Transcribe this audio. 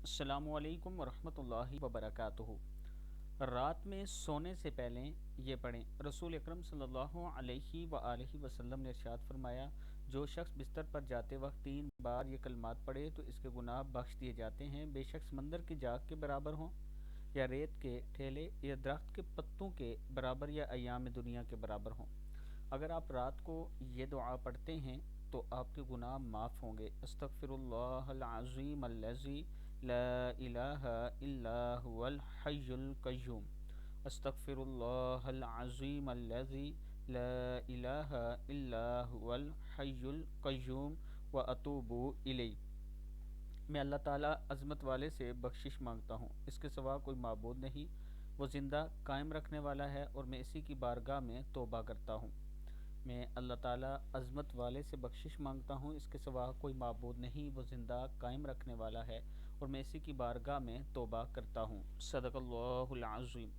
السلام علیکم ورحمۃ اللہ وبرکاتہ۔ رات میں سونے سے پہلے یہ پڑھیں۔ رسول اکرم صلی اللہ علیہ وآلہ وسلم نے ارشاد فرمایا، جو شخص بستر پر جاتے وقت 3 بار یہ کلمات پڑھے تو اس کے گناہ بخش دیے جاتے ہیں، بے شک سمندر کی جاگ کے برابر ہوں، یا ریت کے ٹھیلے، یا درخت کے پتوں کے برابر، یا ایام دنیا کے برابر ہوں۔ اگر آپ رات کو یہ دعا پڑھتے ہیں تو آپ کے گناہ معاف ہوں گے۔ استغفر اللہ العظیم الذی لا الہ الا هو الحی القیوم۔ استغفر اللہ العظیم الذی لا الہ الا هو الحی القیوم واتوب الیہ۔ میں اللہ تعالیٰ عظمت والے سے بخشش مانگتا ہوں، اس کے سوا کوئی معبود نہیں، وہ زندہ قائم رکھنے والا ہے اور میں اسی کی بارگاہ میں توبہ کرتا ہوں۔ میں اللہ تعالیٰ عظمت والے سے بخشش مانگتا ہوں، اس کے سوا کوئی معبود نہیں، وہ زندہ قائم رکھنے والا ہے اور میں اسی کی بارگاہ میں توبہ کرتا ہوں۔ صدق اللہ العظیم۔